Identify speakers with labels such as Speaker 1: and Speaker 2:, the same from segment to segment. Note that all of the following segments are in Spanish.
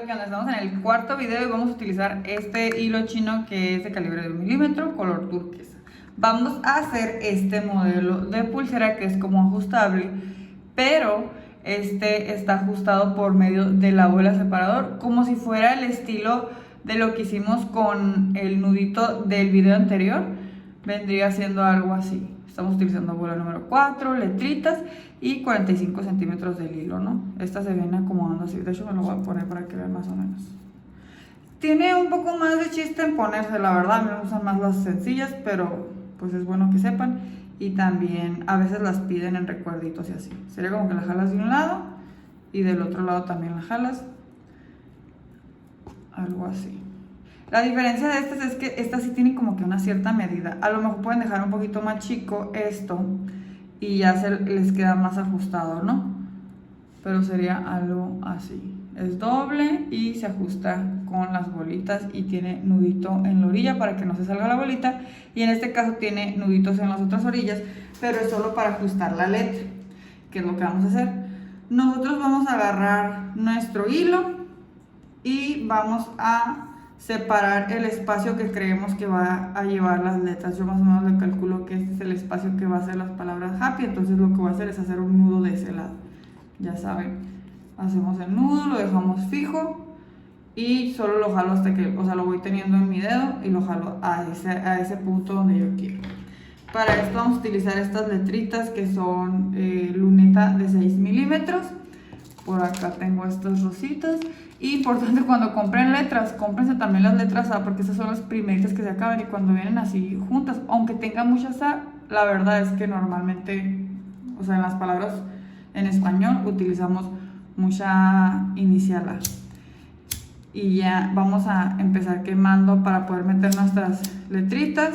Speaker 1: Estamos en el cuarto video y vamos a utilizar este hilo chino que es de calibre de 1 milímetro, color turquesa. Vamos a hacer este modelo de pulsera que es como ajustable, pero este está ajustado por medio de la bola separador, como si fuera el estilo de lo que hicimos con el nudito del video anterior. Vendría siendo algo así. Estamos utilizando bola número 4, letritas y 45 centímetros del hilo, ¿no? Esta se viene acomodando así. De hecho, me lo voy a poner para que vean más o menos. Tiene un poco más de chiste en ponerse, la verdad. A mí me gustan más las sencillas, pero pues es bueno que sepan. Y también a veces las piden en recuerditos y así. Sería como que la jalas de un lado y del otro lado también la jalas. Algo así. La diferencia de estas es que estas sí tienen como que una cierta medida. A lo mejor pueden dejar un poquito más chico esto y ya se les queda más ajustado, ¿no? Pero sería algo así. Es doble y se ajusta con las bolitas y tiene nudito en la orilla para que no se salga la bolita. Y en este caso tiene nuditos en las otras orillas, pero es solo para ajustar la letra, que es lo que vamos a hacer. Nosotros vamos a agarrar nuestro hilo y vamos a separar el espacio que creemos que va a llevar las letras. Yo más o menos le calculo que este es el espacio que va a hacer las palabras happy, entonces lo que voy a hacer es hacer un nudo de ese lado. Ya saben, hacemos el nudo, lo dejamos fijo y solo lo jalo hasta que, o sea, lo voy teniendo en mi dedo y lo jalo a ese punto donde yo quiero. Para esto vamos a utilizar estas letritas que son luneta de 6 milímetros. Por acá tengo estas rositas. Y importante, cuando compren letras, cómprense también las letras A, porque esas son las primeritas que se acaban y cuando vienen así juntas, aunque tengan muchas A, la verdad es que normalmente, o sea, en las palabras en español utilizamos mucha inicial A. Y ya vamos a empezar quemando para poder meter nuestras letritas.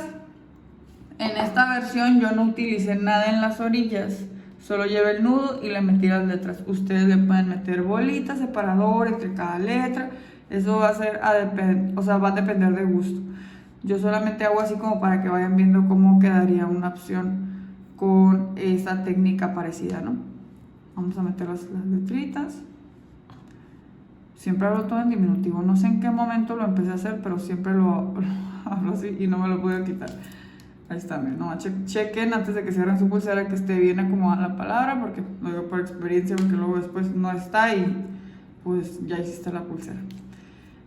Speaker 1: En esta versión yo no utilicé nada en las orillas. Solo llevé el nudo y le metí las letras. Ustedes le pueden meter bolitas, separador entre cada letra. Eso va a ser va a depender de gusto. Yo solamente hago así como para que vayan viendo cómo quedaría una opción con esa técnica parecida, ¿no? Vamos a meter las letritas. Siempre hablo todo en diminutivo. No sé en qué momento lo empecé a hacer, pero siempre lo hablo así y no me lo puedo quitar. Ahí está, miren, no, chequen antes de que cierren su pulsera que esté bien acomodada la palabra, porque lo digo por experiencia, porque luego después no está y pues ya hiciste la pulsera.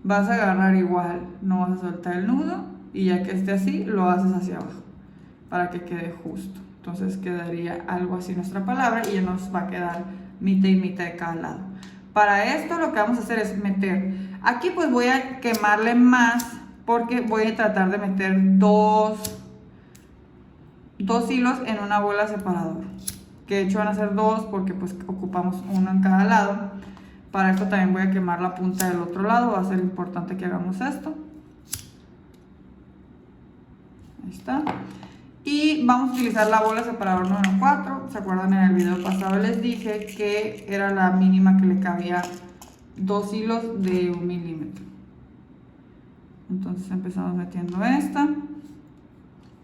Speaker 1: Vas a agarrar igual, no vas a soltar el nudo y ya que esté así, lo haces hacia abajo para que quede justo. Entonces quedaría algo así nuestra palabra y ya nos va a quedar mitad y mitad de cada lado. Para esto lo que vamos a hacer es meter, aquí pues voy a quemarle más porque voy a tratar de meter dos hilos en una bola separador, que de hecho van a ser dos porque pues ocupamos uno en cada lado. Para esto también voy a quemar la punta del otro lado, va a ser importante que hagamos esto. Ahí está. Y vamos a utilizar la bola separador número 4. ¿Se acuerdan? En el video pasado les dije que era la mínima que le cabía 2 hilos de 1 milímetro. Entonces empezamos metiendo esta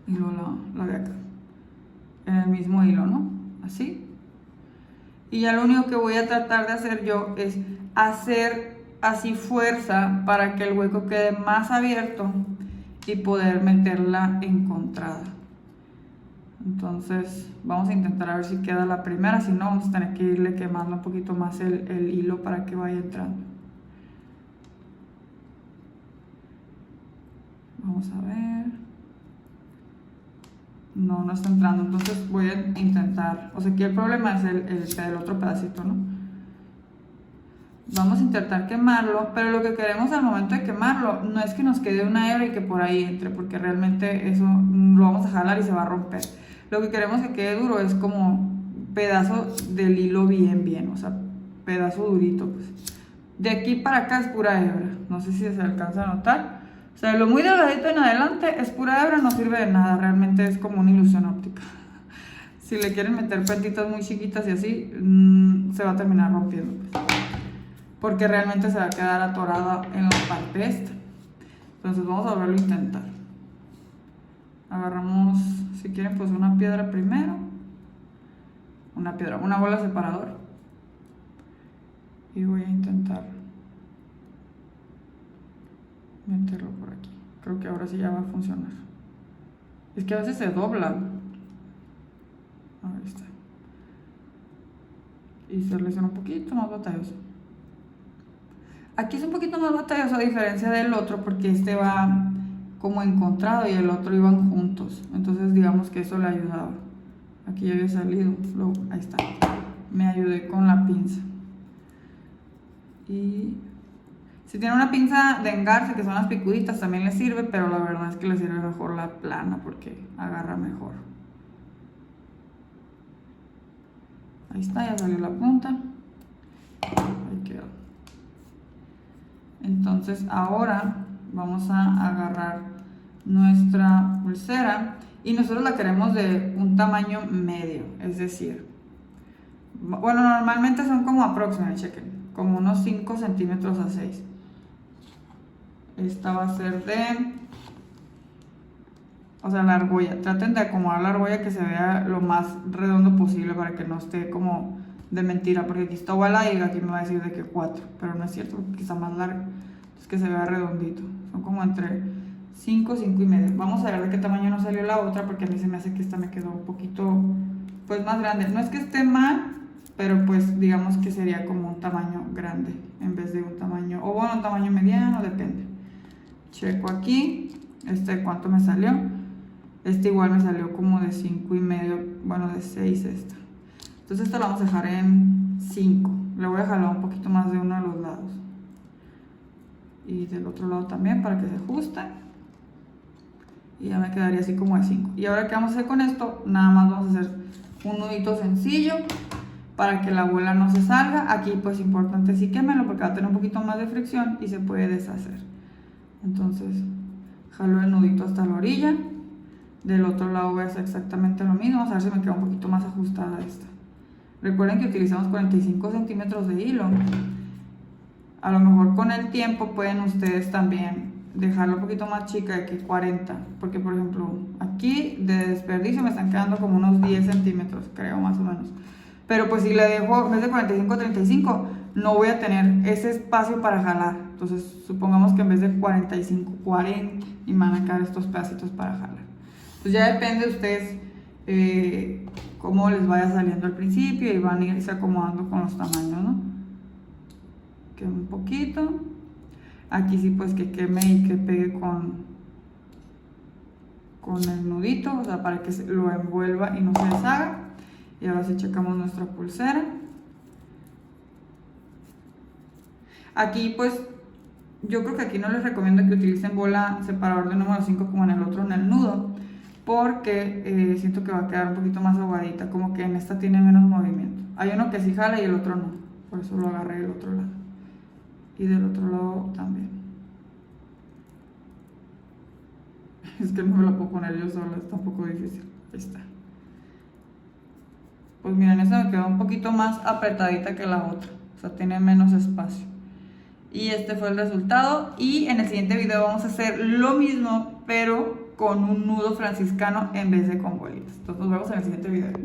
Speaker 1: y luego la de acá en el mismo hilo, ¿no? Así. Y ya lo único que voy a tratar de hacer yo es hacer así fuerza para que el hueco quede más abierto y poder meterla encontrada. Entonces vamos a intentar a ver si queda la primera, si no vamos a tener que irle quemando un poquito más el hilo para que vaya entrando. Vamos a ver. No está entrando, entonces voy a intentar, o sea, aquí el problema es el otro pedacito, ¿no? Vamos a intentar quemarlo, pero lo que queremos al momento de quemarlo no es que nos quede una hebra y que por ahí entre, porque realmente eso lo vamos a jalar y se va a romper. Lo que queremos que quede duro es como pedazo del hilo bien, o sea, pedazo durito, pues. De aquí para acá es pura hebra, no sé si se alcanza a notar. O sea, lo muy delgadito en adelante es pura hebra, no sirve de nada, realmente es como una ilusión óptica. Si le quieren meter puntitas muy chiquitas y así, se va a terminar rompiendo, pues. Porque realmente se va a quedar atorada en la parte esta. Entonces vamos a volverlo a intentar. Agarramos, si quieren, pues una piedra primero. Una bola separador. Y voy a intentar meterlo por aquí. Creo que ahora sí ya va a funcionar. Es que a veces se dobla. Ahí está. Y se le hace un poquito más batalloso. Aquí es un poquito más batalloso a diferencia del otro porque este va como encontrado y el otro iban juntos. Entonces digamos que eso le ayudaba. Aquí ya había salido. Luego, ahí está. Me ayudé con la pinza. Y si tiene una pinza de engarce, que son las picuditas, también le sirve, pero la verdad es que le sirve mejor la plana porque agarra mejor. Ahí está, ya salió la punta. Ahí quedó. Entonces ahora vamos a agarrar nuestra pulsera y nosotros la queremos de un tamaño medio, es decir, bueno, normalmente son como aproximadamente, chequen, como unos 5 centímetros a 6. Esta va a ser o sea, la argolla. Traten de acomodar la argolla que se vea lo más redondo posible para que no esté como de mentira, porque aquí está ovalada y aquí me va a decir de que 4, pero no es cierto, porque está más larga. Entonces que se vea redondito. Son como entre 5, 5 y medio. Vamos a ver de qué tamaño nos salió la otra, porque a mí se me hace que esta me quedó un poquito pues más grande. No es que esté mal, pero pues digamos que sería como un tamaño grande en vez de un tamaño, o bueno, un tamaño mediano, depende. Checo aquí, este cuánto me salió. Este igual me salió como de 5 y medio, bueno, de 6 esta. Entonces esta la vamos a dejar en 5. Le voy a jalar un poquito más de uno de los lados. Y del otro lado también para que se ajuste. Y ya me quedaría así como de 5. Y ahora, ¿qué vamos a hacer con esto? Nada más vamos a hacer un nudito sencillo para que la bola no se salga. Aquí pues importante sí quémelo porque va a tener un poquito más de fricción y se puede deshacer. Entonces jalo el nudito hasta la orilla. Del otro lado voy a hacer exactamente lo mismo. Vamos a ver si me queda un poquito más ajustada esta. Recuerden que utilizamos 45 centímetros de hilo. A lo mejor con el tiempo pueden ustedes también dejarlo un poquito más chica de que 40. Porque por ejemplo aquí de desperdicio me están quedando como unos 10 centímetros, creo más o menos. Pero pues si le dejo en vez de 45 35, no voy a tener ese espacio para jalar. Entonces supongamos que en vez de 45, 40 y me van a quedar estos pedacitos para jalar. Entonces ya depende de ustedes cómo les vaya saliendo al principio y van a irse acomodando con los tamaños, ¿no? Que un poquito. Aquí sí pues que queme y que pegue con el nudito, o sea, para que lo envuelva y no se deshaga. Y ahora sí checamos nuestra pulsera. Aquí pues yo creo que aquí no les recomiendo que utilicen bola separador de número 5 como en el otro, en el nudo, porque siento que va a quedar un poquito más aguadita, como que en esta tiene menos movimiento. Hay uno que sí jala y el otro no, por eso lo agarré del otro lado. Y del otro lado también. Es que no me la puedo poner yo sola, está un poco difícil. Ahí está. Pues miren, esta me quedó un poquito más apretadita que la otra, o sea, tiene menos espacio. Y este fue el resultado. Y en el siguiente video vamos a hacer lo mismo, pero con un nudo franciscano en vez de con bolitas. Entonces nos vemos en el siguiente video.